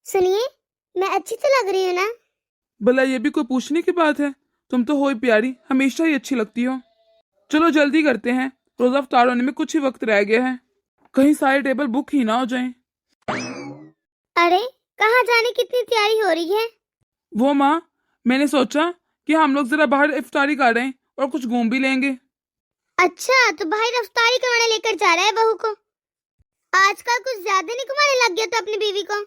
सुनिए, मैं अच्छी तो लग रही हूँ ना? भला ये भी कोई पूछने की बात है? तुम तो हो ही प्यारी, हमेशा ही अच्छी लगती हो। चलो जल्दी करते हैं, रोजा अफ्तार होने में कुछ ही वक्त रह गया है। कहीं सारे टेबल बुक ही ना हो जाएं। अरे, कहाँ जाने की इतनी तैयारी हो रही है? वो माँ, मैंने सोचा कि हम लोग जरा बाहर इफ्तारी कर रहे हैं और कुछ घूम भी लेंगे। अच्छा, तो भाई रफ्तारी करवाने लेकर जा रहा है बहू को। आजकल कुछ ज्यादा नहीं घुमाने लग गया तो अपनी बीवी को।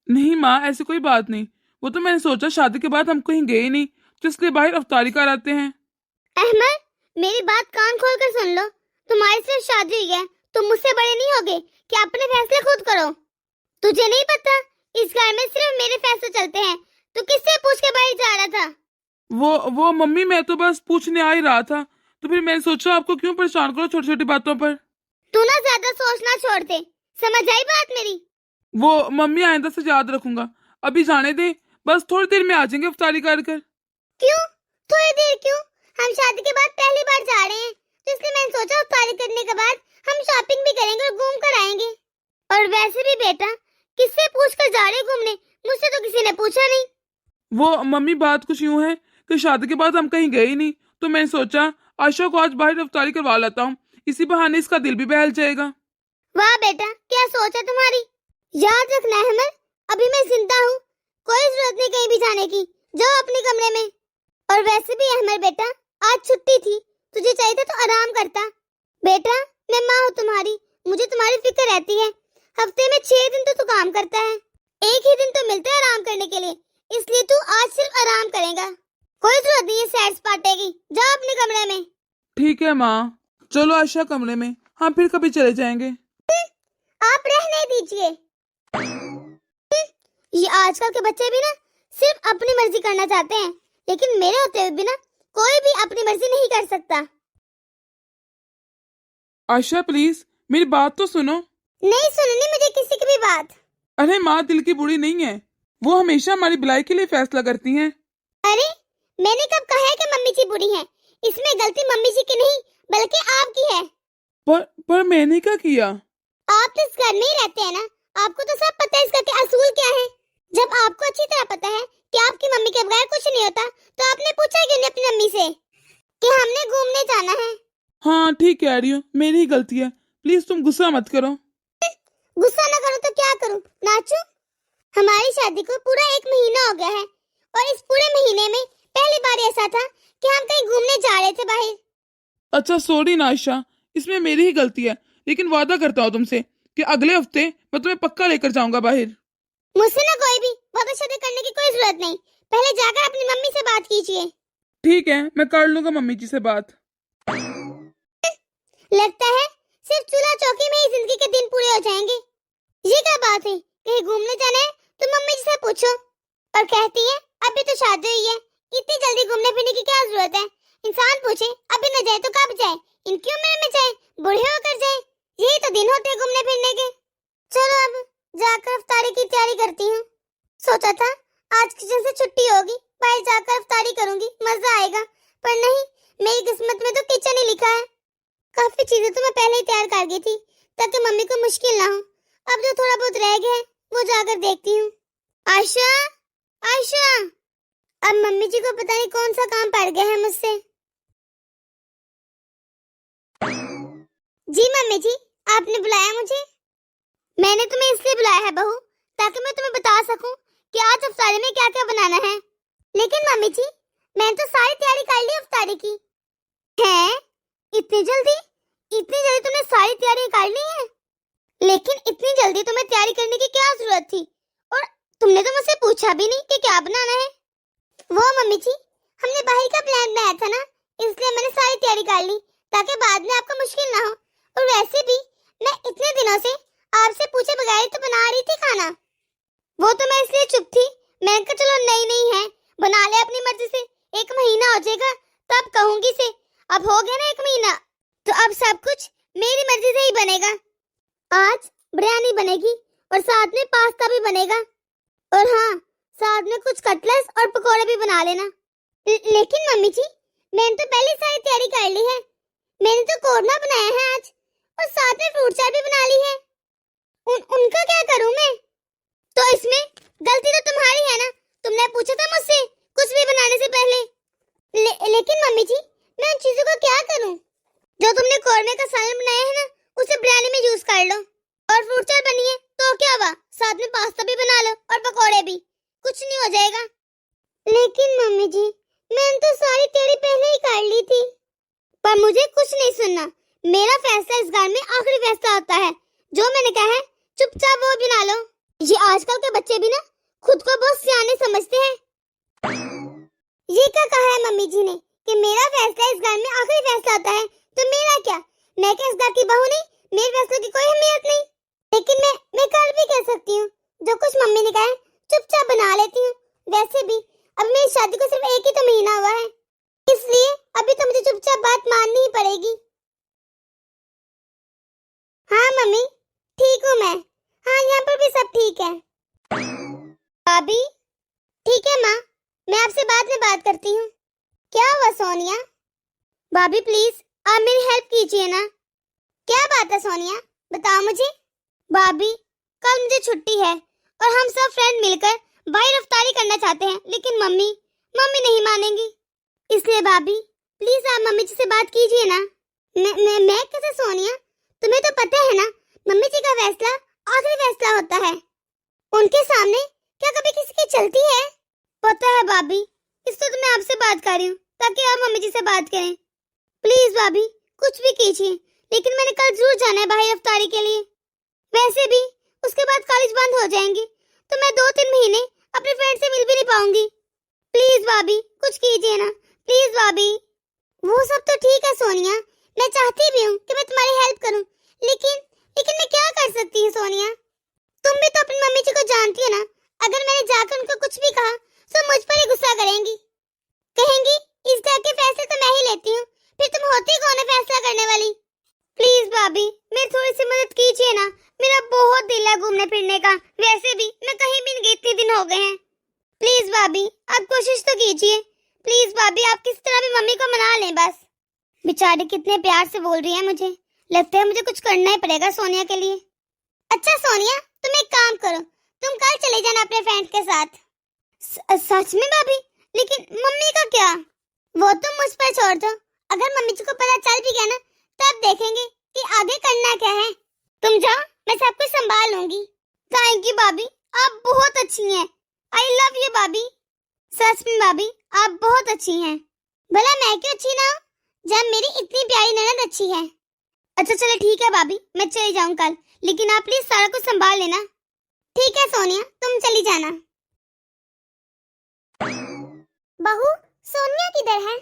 नहीं माँ, ऐसी कोई बात नहीं। वो तो मैंने सोचा शादी के बाद हम कहीं गए ही नहीं, तो इसलिए बाहर इफ्तारी कर आते हैं। अहमद, मेरी बात कान खोल कर सुन लो। तुम्हारी सिर्फ शादी हुई है, तुम मुझसे बड़े नहीं होगे कि अपने फैसले खुद करो। तुझे नहीं पता, इस घर में सिर्फ मेरे फैसले चलते हैं। तू किससे पूछ के बाहर जा रहा था? वो मम्मी, मैं तो बस पूछने आ ही रहा था, तो फिर मैंने सोचा आपको क्यों परेशान करो छोटी छोटी बातों पर। तू ना ज्यादा सोचना छोड़ दे। समझ आई बात मेरी? वो मम्मी, आइंदा से याद रखूंगा। अभी जाने दे, बस थोड़ी देर में आ जाएंगे इफ्तारी कर कर। क्यों? थोड़ी देर क्यों? हम शादी के बाद पहली बार जा रहे हैं, तो इसलिए मैंने सोचा इफ्तारी करने के बाद हम शॉपिंग भी करेंगे और घूम कर आएंगे। और वैसे भी बेटा, किससे पूछ कर जा रहे हो घूमने? मुझसे तो किसी ने पूछा नहीं। वो मम्मी, बात कुछ यूं है कि शादी के बाद हम कहीं गए ही नहीं, तो मैंने सोचा आशा को आज बाहर इफ्तारी करवा लेता हूँ। इसी बहाने इसका दिल भी बहल जाएगा। वाह बेटा, क्या सोच है तुम्हारी। याद रखना अहमद, अभी मैं जिंदा हूँ। कोई जरूरत नहीं कहीं भी जाने की। जाओ अपने कमरे में। और वैसे भी अहमद बेटा, आज छुट्टी थी, तुझे चाहिए था तो आराम करता। बेटा, मैं माँ हूँ तुम्हारी, मुझे तुम्हारी फिक्र रहती है। हफ्ते में 6 दिन तो तू काम करता है, एक ही दिन तो मिलता है आराम करने के लिए, इसलिए तू आज सिर्फ आराम करेगा। कोई जरूरत नहीं है सैर सपाटे की। जाओ अपने कमरे में। ठीक है माँ, चलो आशा कमरे में, हम फिर कभी चले जाएंगे। आप रहने दीजिए। ये आजकल के बच्चे भी ना सिर्फ अपनी मर्जी करना चाहते हैं, लेकिन मेरे होते हुए भी ना कोई भी अपनी मर्जी नहीं कर सकता। आशा प्लीज, मेरी बात तो सुनो। नहीं सुननी मुझे किसी की भी बात। अरे माँ दिल की बुरी नहीं है, वो हमेशा हमारी भलाई के लिए फैसला करती हैं। अरे, मैंने कब कहा है कि मम्मी जी बुरी हैं? इसमें गलती मम्मी जी की नहीं, बल्कि आपकी है। पर मैंने क्या किया? आप तो इस घर में ही रहते हैं ना, आपको तो सब पता है इसका क्या असूल क्या है। जब आपको अच्छी तरह पता है कि आपकी मम्मी के बगैर कुछ नहीं होता, तो आपने पूछा क्यों नहीं अपनी मम्मी से कि हमने घूमने जाना है? हाँ ठीक कह रही हो, मेरी ही गलती है, प्लीज तुम गुस्सा मत करो। गुस्सा ना करूं तो क्या करूं? नाचूं? हमारी शादी को पूरा 1 महीना हो गया है, और इस पूरे महीने में पहली बार ऐसा था कि हम कहीं घूमने जा रहे थे बाहर। अच्छा सॉरी ना आशा, इसमें मेरी ही गलती है, लेकिन वादा करता हूँ तुमसे कि अगले हफ्ते मैं तुम्हें पक्का लेकर जाऊंगा बाहर। मुझसे ना कोई भी वादा शादी करने की कोई जरूरत नहीं। पहले जाकर अपनी मम्मी से बात कीजिए। ठीक है, मैं कर लूंगा मम्मी जी से बात। लगता है सिर्फ चूल्हा चौकी में ही जिंदगी के दिन पूरे हो जाएंगे। ये क्या बात है, कहीं घूमने जाना है तो मम्मी जी से पूछो, और कहती है अभी तो शादी हुई है, इतनी जल्दी घूमने फिरने की क्या जरूरत है? इंसान पूछे अभी न जाए तो कब जाए? इनकी उम्र में जाए, बूढ़े होकर जाए, यही तो दिन होते हैं घूमने फिरने के। चलो अब जाकर इफ्तारी की तैयारी करती हूँ। सोचा था आज किचन से छुट्टी होगी, बाहर जाकर इफ्तारी करूंगी, मजा आएगा, पर नहीं, मेरी किस्मत में तो किचन ही लिखा है। काफी चीजें तो मैं पहले ही तैयार कर गई थी ताकि मम्मी को मुश्किल ना हो। अब जो थोड़ा बहुत रह गया है वो जाकर देखती हूँ। आयशा, आयशा, अब मम्मी जी को पता नहीं कौन सा काम पड़ गया है मुझसे। जी मम्मी जी, आपने बुलाया मुझे? मैंने तुम्हें इसलिए बुलाया है बहू, ताकि मैं तुम्हें बता सकूं कि आज इफ्तारी में क्या क्या बनाना है। लेकिन मम्मी जी, मैंने तो सारी तैयारी कर ली इफ्तारी की। है? इतनी जल्दी? इतनी जल्दी तुमने सारी तैयारी कर ली है? लेकिन इतनी जल्दी तुम्हें तैयारी करने की क्या जरूरत थी? और तुमने तो मुझसे पूछा भी नहीं कि क्या बनाना है। वो मम्मी जी, हमने बाहर का प्लान बनाया था ना, इसलिए मैंने सारी तैयारी कर ली ताकि बाद में आपको मुश्किल ना हो। और वैसे भी मैं इतने दिनों से आपसे पूछे बगैर तो बना रही थी खाना। वो तो मैं इसलिए चुप थी, मैंने कहा चलो नई नई है, बना ले अपनी मर्जी से, 1 महीना हो जाएगा तब कहूंगी से। अब हो गया ना 1 महीना, तो अब सब कुछ मेरी मर्जी से ही बनेगा। आज बिरयानी बनेगी और साथ में पास्ता भी बनेगा, और हाँ, साथ में कुछ कटलेट्स और पकोड़े भी बना लेना। लेकिन मम्मी जी, मैंने तो पहले सारी तैयारी कर ली है। मैंने तो कोरमा बनाया है आज, और साथ में फ्रूट चाट भी बना ली है। उनका क्या करूं मैं? तो इसमें गलती तो तुम्हारी है ना, तुमने पूछा था मुझसे कुछ भी बनाने से पहले। लेकिन मम्मी जी, मैं उन चीजों का क्या करूं? जो तुमने कोरमे का सालन बनाया है ना, उसे बिरयानी में यूज कर लो। और फ्रूट चाट बनी है तो क्या हुआ, साथ में पास्ता भी बना लो और पकौड़े भी, कुछ नहीं हो जाएगा। लेकिन मम्मी जी, मैंने तो सारी तैयारी पहले ही कर ली थी। पर मुझे कुछ नहीं सुनना, मेरा फैसला इस घर में आखिरी फैसला होता है। जो मैंने कहा है चुपचाप वो बना लो। ये आजकल के बच्चे भी ना खुद को बहुत सियाने समझते हैं। ये क्या कहा है मम्मी जी ने कि मेरा फैसला इस घर में आखिरी फैसला होता है, तो मेरा क्या? मैं क्या इस घर की बहू नहीं? मेरे फैसले की कोई अहमियत नहीं। लेकिन मैं कल भी कह सकती हूँ, जो कुछ मम्मी ने कहा है चुपचाप बना लेती हूँ। वैसे भी अब मेरी शादी को सिर्फ 1 ही तो महीना हुआ है, इसलिए अभी तो मुझे चुपचाप बात माननी ही पड़ेगी। हाँ मम्मी, ठीक हूँ मैं। हाँ, यहाँ पर भी सब ठीक है। भाभी? ठीक है माँ, मैं आपसे बाद में बात करती हूँ। क्या हुआ सोनिया? भाभी प्लीज आप मेरी हेल्प कीजिए ना। क्या बात है सोनिया, बताओ मुझे। भाभी, कल मुझे छुट्टी है और हम सब फ्रेंड मिलकर भाई रफ्तारी करना चाहते हैं, लेकिन मम्मी नहीं मानेंगी। इसलिए भाभी प्लीज आप मम्मी जी से बात कीजिए ना। मैं कैसे सोनिया? तुम्हें तो पता है ना, मम्मी जी का फैसला आखिरी फैसला होता है। उनके सामने क्या कभी किसी की चलती है? पता है भाभी, इसलिए तो मैं आपसे बात कर रही हूँ ताकि आप मम्मी जी से बात करें। प्लीज भाभी कुछ भी कीजिए, लेकिन मैंने कल जरूर जाना है भाई रफ्तारी के लिए। वैसे भी उसके बाद कॉलेज बंद हो जाएंगी, तो मैं 2-3 महीने अपने फ्रेंड से मिल भी नहीं पाऊंगी। प्लीज भाभी कुछ कीजिए ना, प्लीज भाभी। वो सब तो ठीक है सोनिया, मैं चाहती भी हूँ कि मैं तुम्हारी हेल्प करूँ, लेकिन मैं क्या कर सकती हूँ सोनिया? तुम भी तो अपनी मम्मी जी को जानती हो ना, अगर मैंने जाकर उनको कुछ भी कहा तो मुझ पर ही गुस्सा करेंगी, कहेंगी इस घर के फैसले तो मैं ही लेती हूँ, फिर तुम होती कौन है फैसला करने वाली? प्लीज भाभी मेरी थोड़ी सी मदद कीजिए ना, मेरा बहुत दिल है घूमने फिरने का। वैसे भी मैं कहीं भी नहीं गई, इतने दिन हो गए हैं। प्लीज भाभी आप कोशिश तो कीजिए। प्लीज भाभी आप किस तरह भी मम्मी को मना लें बस। बेचारी कितने प्यार से बोल रही है, मुझे लगता है मुझे कुछ करना ही पड़ेगा सोनिया के लिए। अच्छा सोनिया, तुम एक काम करो, तुम कल चले जाना अपने फ्रेंड के साथ। सच में भाभी? लेकिन मम्मी का क्या? वो तुम मुझ पर छोड़ दो, अगर मम्मी जी को पता चल भी गया ना, तब देखेंगे कि आगे करना क्या है। तुम जाओ, मैं सब कुछ संभाल लूंगी। थैंक यू भाभी, आप बहुत अच्छी हैं। आई लव यू भाभी। सच में भाभी आप बहुत अच्छी हैं। भला मैं क्यों अच्छी ना हूँ, जब मेरी इतनी प्यारी ननद अच्छी है। अच्छा चलो ठीक है भाभी, मैं चली जाऊँ कल, लेकिन आप प्लीज सारा कुछ संभाल लेना। ठीक है सोनिया, तुम चली जाना। बहू, सोनिया किधर है?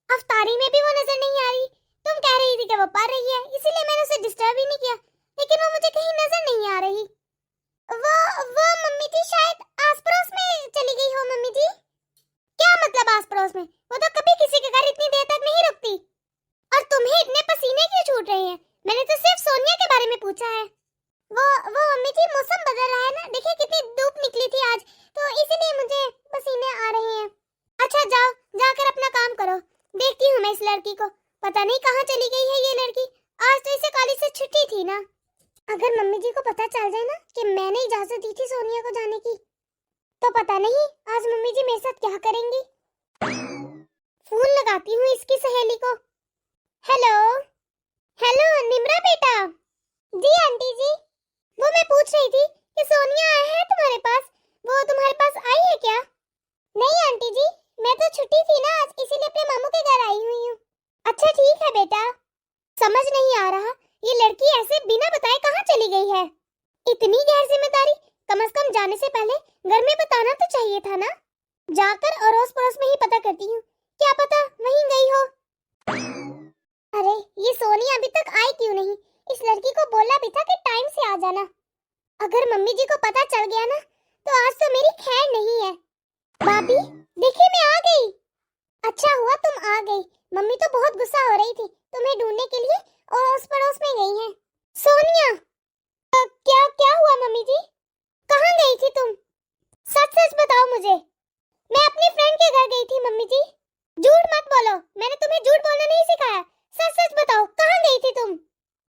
अफ्तारी में भी वो नजर नहीं आ रही। तुम कह रही थी कि वो पढ़ रही है, इसीलिए मैंने उसे डिस्टर्ब ही नहीं किया, लेकिन वो मुझे कहीं नजर नहीं आ रही। वो मम्मी जी शायद आस पड़ोस में चली गई हो। मम्मी जी? क्या मतलब आस पड़ोस में? वो तो कभी किसी के घर इतनी देर तक नहीं रुकती। और तुम्हें इतने पसीने क्यों छूट रहे हैं? मैंने तो सिर्फ सोनिया के बारे में पूछा है। वो मम्मी जी मौसम बदल रहा है ना, देखिए कितनी धूप निकली थी आज, तो इसीलिए मुझे पसीने आ रहे हैं। अच्छा जाओ, जाकर अपना काम करो, देखती हूँ मैं इस लड़की को, पता नहीं कहाँ चली गई है ये लड़की। आज तो इसे कॉलेज से छुट्टी थी ना। अगर मम्मी जी को पता चल जाए ना कि मैंने इजाजत दी थी सोनिया को जाने की, तो पता नहीं आज मम्मी जी मेरे साथ क्या करेंगी। फोन लगाती हूँ इसकी सहेली को। हेलो हेलो निम्रा बेटा। जी आंटी जी। वो मैं पूछ रही थी कि सोनिया आया है तुम्हारे पास, वो तुम्हारे पास आई है क्या? नहीं आंटी जी, मैं तो छुट्टी थी ना आज, इसीलिए अपने मामू के घर आई हुई हूँ। अच्छा ठीक है बेटा। समझ नहीं आ रहा ये लड़की ऐसे बिना बताए कहाँ चली गई है। इतनी गैर जिम्मेदारी, कम से कम जाने से पहले घर में बताना तो चाहिए था ना। जाकर अड़ोस पड़ोस में ही पता करती हूँ, क्या पता वहीं गई हो। अरे ये सोनिया अभी तक आई क्यों नहीं? इस लड़की को बोला भी था कि टाइम से आ जाना। अगर मम्मी जी को पता चल गया ना, तो आज तो मेरी खैर नहीं है। भाभी देखिए मैं आ गई। अच्छा हुआ तुम आ गई, मम्मी तो बहुत गुस्सा हो रही थी तुम्हें ढूंढने के लिए और उस पड़ोस में गई हैं। सोनिया क्या क्या हुआ मम्मी जी? कहाँ गई थी तुम? सच सच बताओ मुझे। मैं अपनी फ्रेंड के घर गई थी मम्मी जी। झूठ मत बोलो, मैंने तुम्हें झूठ बोलना नहीं सिखाया। सच सच बताओ कहाँ गई थी तुम?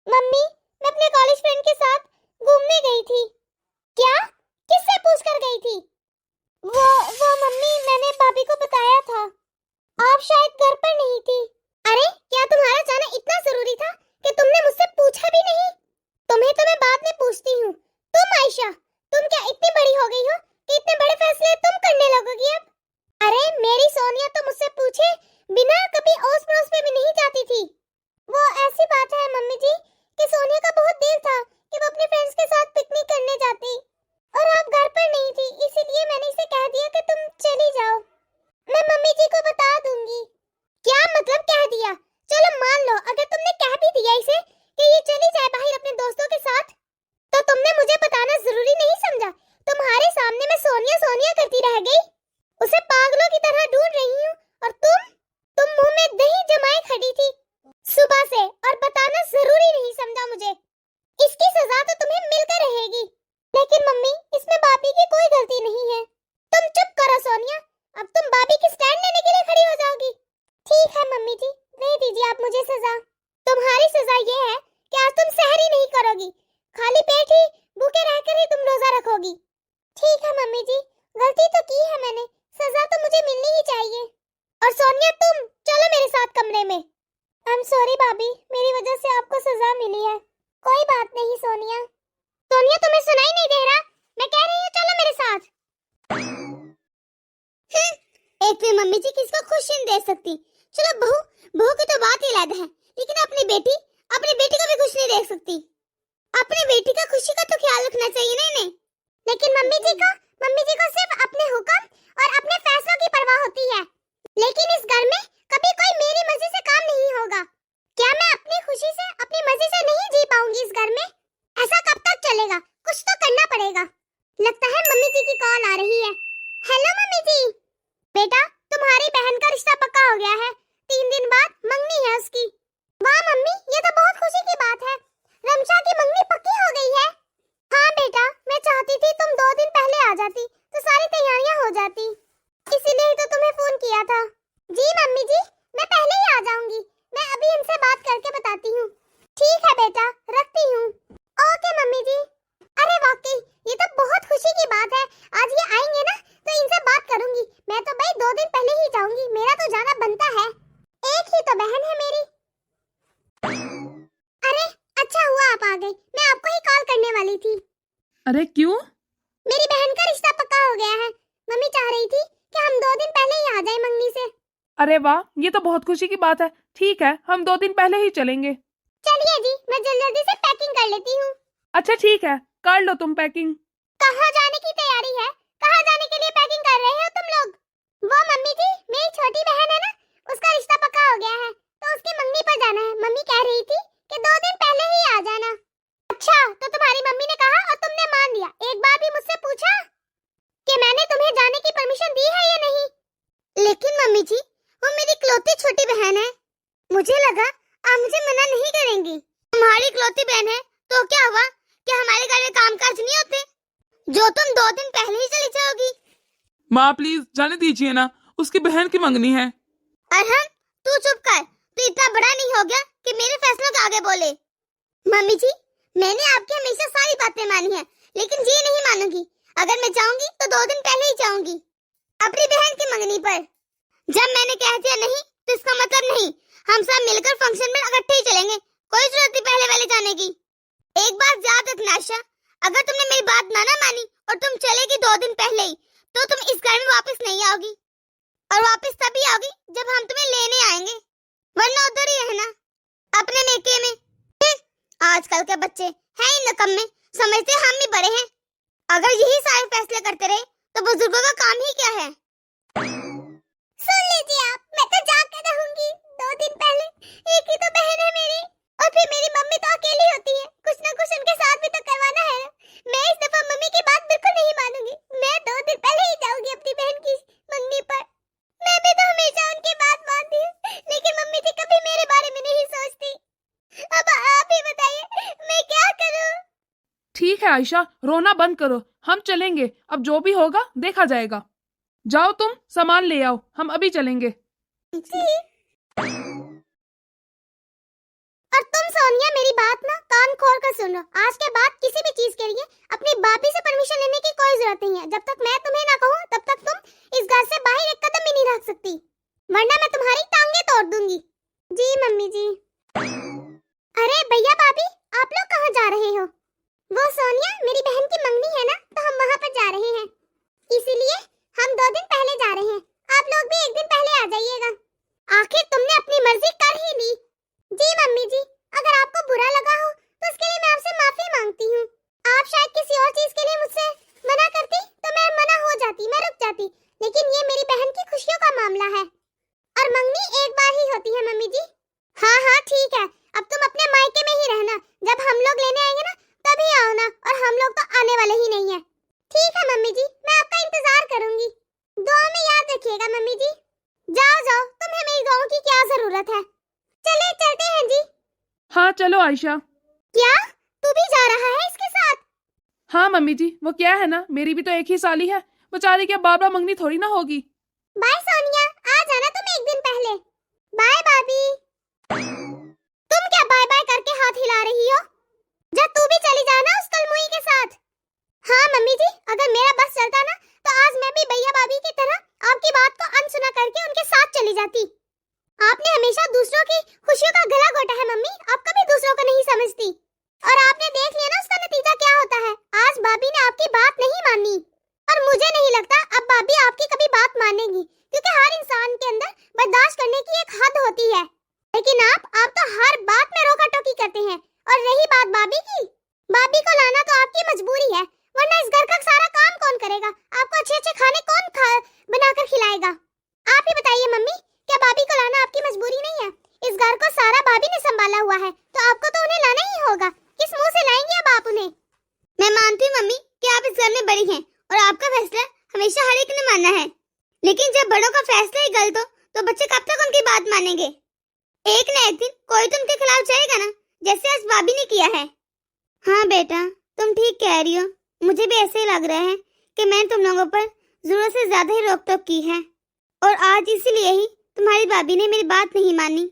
मम्मी मैं अपने कॉलेज फ्रेंड के साथ घूमने गई थी। क्या? किससे पूछकर थी। वो मम्मी, मैंने भाभी को बताया था, आप शायद घर पर नहीं थी। अरे क्या तुम्हारा जाना इतना जरूरी था कि तुमने मुझसे पूछा भी नहीं? तुम्हें तो मैं बाद में पूछती हूँ। तुम आयशा, तुम क्या इतनी बड़ी हो गई हो कि इतने बड़े फैसले तुम करने लगोगी अब? अरे मेरी सोनिया तो मुझसे पूछे बिना कभी ओस पड़ोस में भी नहीं जाती थी। वो ऐसी बात है मम्मी जी कि सोनिया का बहुत दिल था कि वो अपने फ्रेंड्स के साथ पिकनिक करने जाती, और आप घर पर नहीं थी, इसीलिए मैंने इसे कह दिया कि तुम चली जाओ। मैं मम्मी जी को बता दूंगी। क्या मतलब कह दिया? चलो मान लो अगर तुमने कह भी दिया इसे कि ये चली जाए बाहर अपने दोस्तों के साथ, तो तुमने मुझे बताना जरूरी नहीं समझा। तुम्हारे सामने मैं सोनिया सोनिया करती रह गई, उसे पागलों की तरह ढूंढ रही हूँ, और तुम मुंह में दही जमाए खड़ी थी सुबह से, और बताना जरूरी नहीं समझा मुझे। इसकी सजा तो तुम्हें मिलकर रहेगी। लेकिन मम्मी, इसमें भाभी की कोई गलती नहीं है। तुम चुप करो सोनिया, अब तुम भाभी की स्टैंड लेने के लिए खड़ी हो जाओगी। ठीक है मम्मी जी, दे दीजिए आप मुझे सजा। तुम्हारी सजा ये है कि आज तुम सहरी नहीं करोगी, खाली पेट ही भूखे रहकर ही तुम रोजा रखोगी। ठीक है मम्मी जी, गलती तो की है मैंने, सजा तो मुझे मिलनी ही चाहिए। और सोनिया, तुम चलो मेरे साथ कमरे में। आई एम सॉरी भाभी, मेरी वजह से आपको सजा मिली है। कोई बात नहीं सोनिया। सोनिया, तुम्हें सुनाई नहीं दे रहा? मैं कह रही हूँ चलो मेरे साथ। एक भी मम्मी जी किसको खुशी नहीं दे सकती। चलो बहू की तो बात ही अलग है, लेकिन अपनी बेटी को भी खुश नहीं देख सकती। अपनी बेटी का खुशी का तो ख्याल रखना चाहिए ना इन्हें। लेकिन मम्मी जी को सिर्फ अपने हुक्म और अपने फैसलों की परवाह होती है। लेकिन इस घर में कभी कोई मेरी मर्जी से काम नहीं होगा। क्या मैं अपनी खुशी से, अपनी मर्जी से नहीं जी पाऊंगी इस घर में? ऐसा कब तक चलेगा? कुछ तो करना पड़ेगा। लगता है मम्मी जी की कॉल आ रही है। हेलो मम्मी जी। बेटा, तुम्हारी बहन का रिश्ता पक्का हो गया है, 3 दिन बाद मंगनी है उसकी। वाह मम्मी, ये तो बहुत खुशी की बात है। रमशा की मंगनी पक्की हो गई है। हाँ बेटा, मैं चाहती थी तुम 2 दिन पहले आ जाती तो सारी तैयारियां हो जाती, इसीलिए तो तुम्हें फोन किया था। जी मम्मी जी, मैं पहले ही आ जाऊंगी। मैं अभी इनसे बात करके बताती हूँ। ठीक है बेटा, रखती हूँ। ओके मम्मी जी। अरे वाकई ये तो बहुत खुशी की बात है। आज ये आएंगे ना तो इनसे बात करूंगी। मैं तो भाई 2 दिन पहले ही जाऊंगी, मेरा तो जाना बनता है। एक ही तो बहन है मेरी। अरे अच्छा हुआ आप आ गए, मैं आपको ही कॉल करने वाली थी। अरे क्यों? मेरी बहन का रिश्ता पक्का हो गया है। मम्मी चाह रही थी कि हम 2 दिन पहले ही आ जाए मंगनी से। अरे वाह, ये तो बहुत खुशी की बात है। ठीक है, हम 2 दिन पहले ही चलेंगे। चलिए जी, मैं जल्दी से पैकिंग कर लेती हूँ। अच्छा ठीक है, कर लो तुम पैकिंग। कहाँ जाने की तैयारी है? कहाँ जाने के लिए पैकिंग कर रहे हो तुम लोग? वो मम्मी जी, मेरी छोटी बहन है ना, उसका रिश्ता पक्का हो गया है तो उसकी मंगनी पर जाना है। मम्मी कह रही थी कि 2 दिन पहले ही आ जाना। अच्छा, तो तुम्हारी मम्मी ने कहा और तुमने मान लिया? एक बार भी मुझसे पूछा कि मैंने तुम्हें जाने की परमिशन दी है या नहीं? लेकिन मम्मी जी, वो मेरी इकलौती छोटी बहन है। मुझे लगा आप मुझे मना नहीं करेंगी। तुम्हारी इकलौती बहन है तो क्या हुआ? क्या हमारे घर में कामकाज नहीं होते जो तुम 2 दिन पहले ही चली जाओगी? माँ प्लीज जाने दीजिए ना, उसकी बहन की मंगनी है। अरहम, तू चुप कर। तू इतना बड़ा नहीं हो गया कि मेरे फैसलों के आगे बोले। मम्मी जी, मैंने आपकी हमेशा सारी बातें मानी है, लेकिन ये नहीं मानूंगी। अगर मैं जाऊंगी तो 2 दिन पहले ही जाऊंगी, अपनी बहन की मंगनी पर। जब मैंने कह दिया नहीं तो इसका मतलब नहीं। हम सब मिलकर फंक्शन में इकट्ठे ही चलेंगे, कोई जरूरत नहीं पहले वाले जाने की। एक बात याद रखना आशा, अगर तुमने मेरी बात ना मानी और तुम चलेगी 2 दिन पहले ही, तो तुम इस घर में वापस नहीं आओगी, और वापस तभी आओगी जब हम तुम्हें लेने आएंगे, वरना उधर ही रहना अपने मेके में। आजकल के बच्चे हैं ही नकम्मे, समझते हम भी बड़े हैं। अगर यही सारे फैसले करते रहे तो बुजुर्गों का काम ही क्या है? सुन लीजिए आप, मैं तो जाकर रहूंगी 2 दिन पहले। एक ही तो बहन है मेरी, और फिर मेरी मम्मी तो अकेली होती है, कुछ ना कुछ उनके साथ भी तो करवाना है। मैं इस दफा मम्मी की बात बिल्कुल नहीं मानूंगी। मैं 2 दिन पहले ही जाऊंगी अपनी बहन की मंगनी पर। मैं भी तो हमेशा उनकी बात मानती हूँ, लेकिन मम्मी जी कभी मेरे बारे में नहीं सोचती। अब आप ही बताइए मैं क्या करूँ? ठीक है आयशा, रोना बंद करो, हम चलेंगे। अब जो भी होगा देखा जाएगा। जाओ तुम सामान ले आओ, हम अभी चलेंगे। जी। और तुम सोनिया मेरी बात ना कान खोल कर सुन लो। आज के बाद किसी भी चीज के लिए अपनी भाभी से परमिशन लेने की कोई जरूरत नहीं है। जब तक मैं तुम्हें ना कहूँ तब तक तुम इस घर से बाहर एक कदम भी नहीं रख सकती, वरना मैं तुम्हारी टांगे तोड़ दूंगी। जी मम्मी जी। अरे भैया भाभी, आप लोग कहाँ जा रहे हो? वो सोनिया मेरी बहन की मंगनी है ना, तो हम वहाँ पर जा रहे हैं, इसीलिए हम 2 दिन पहले जा रहे हैं। आप लोग भी 1 दिन पहले आ जाइएगा। आखिर तुमने अपनी मर्जी कर ही ली। जी मम्मी जी, अगर आपको बुरा लगा हो तो उसके लिए मैं आपसे माफी मांगती हूँ। आप शायद किसी और चीज के लिए मुझसे मना करती तो मैं मना हो जाती, मैं रुक जाती, लेकिन ये मेरी बहन की खुशियों का मामला है और मंगनी एक बार ही होती है मम्मी जी। हाँ हाँ ठीक है, अब तुम अपने मायके में ही रहना, जब हम लोग लेने आएंगे ना तभी आओ ना, और हम लोग तो आने वाले ही नहीं है। ठीक है मम्मी जी, मैं आपका इंतजार करूंगी। दुआ में याद रखिएगा मम्मी जी। जाओ जाओ, तुम्हें मेरी दुआओं की क्या जरूरत है। चले चलते हैं जी। हाँ चलो आयशा। क्या तू भी जा रहा है इसके साथ? हाँ मम्मी जी, वो क्या है ना, मेरी भी तो एक ही साली है, बेचारी क्या बार बार मंगनी थोड़ी ना होगी। बाय सोनिया, आ जाना तुम 1 दिन पहले। बाय भाभी। तुम क्या बाय बाय करके हाथ हिला रही हो? जा तू भी चली जाना उस कलमुई के साथ। हाँ मम्मी जी, अगर मेरा बस चलता ना तो आज मैं भी भैया भाभी की तरह आपकी बात को अनसुना करके उनके साथ चली जाती। आपने हमेशा दूसरों की खुशियों का गला घोटा है मम्मी, आप कभी दूसरों को नहीं समझती, और आपने देख लिया ना उसका नतीजा क्या होता है। आज भाभी ने आपकी बात नहीं मानी, और मुझे नहीं लगता अब भाभी आपकी कभी बात मानेगी, क्योंकि हर इंसान के अंदर बर्दाश्त करने की एक हद होती है। लेकिन आप तो हर बात में रोका टोकी करते हैं। और रही बात भाभी की, भाभी को लाना तो आपकी मजबूरी है, वरना इस घर का सारा काम कौन करेगा? आपको अच्छे अच्छे खाने कौन बनाकर खिलाएगा? आप ही बताइए मम्मी, क्या भाभी को लाना आपकी मजबूरी नहीं है? इस घर को सारा भाभी ने संभाला हुआ है, तो आपको तो उन्हें लाना ही होगा। किस मुंह से लाएंगे अब आप उन्हें? मैं मानती हूँ मम्मी कि आप इस घर में बड़ी हैं और आपका फैसला हमेशा हर एक ने माना है, लेकिन जब बड़ों का फैसला ही गलत हो तो बच्चे कब तक उनकी बात मानेंगे? एक न एक दिन कोई तो उनके खिलाफ जाएगा ना, जैसे आज भाभी ने किया है। हाँ बेटा, तुम ठीक कह रही हो, मुझे भी ऐसे ही लग रहा है कि मैंने तुम लोगों पर जरूरत से ज्यादा ही रोक टोक की है, और आज इसीलिए ही तुम्हारी भाभी ने मेरी बात नहीं मानी।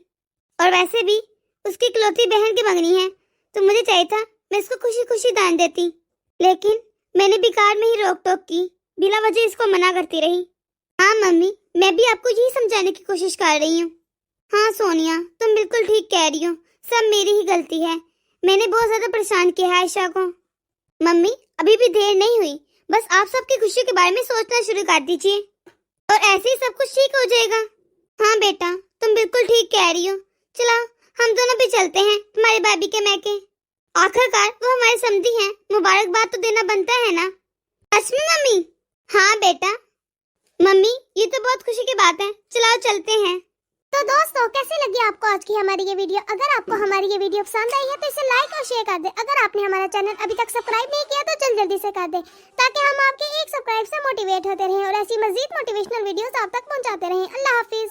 और वैसे भी उसकी इकलौती बहन की मंगनी है, तो मुझे चाहिए था मैं इसको खुशी खुशी दान देती, लेकिन मैंने बेकार में ही रोक टोक की, बिना वजह इसको मना करती रही। हाँ मम्मी, मैं भी आपको यही समझाने की कोशिश कर रही हूँ। हाँ सोनिया, तुम बिल्कुल ठीक कह रही हो, सब मेरी ही गलती है, मैंने बहुत ज्यादा परेशान किया है आयशा को। मम्मी अभी भी देर नहीं हुई, बस आप सबकी खुशी के बारे में सोचना शुरू कर दीजिए और ऐसे ही सब कुछ ठीक हो जाएगा। हाँ बेटा, तुम बिल्कुल ठीक कह रही हो, चलो हम दोनों भी चलते हैं तुम्हारी भाभी के मैके, आखिरकार वो हमारे समधी हैं, मुबारकबाद तो देना बनता है ना। सच में मम्मी? हाँ बेटा। मम्मी ये तो बहुत खुशी की बात है, चलो चलते हैं। तो दोस्तों, कैसी लगी आपको आज की हमारी ये वीडियो? अगर आपको हमारी ये वीडियो पसंद आई है तो इसे लाइक और शेयर कर दे। अगर आपने हमारा चैनल अभी तक सब्सक्राइब नहीं किया तो जल्दी से कर दे, ताकि हम आपके एक सब्सक्राइब से मोटिवेट होते रहें और ऐसी मजीद मोटिवेशनल वीडियोस आप तक पहुंचाते रहें। अल्लाह हाफिज।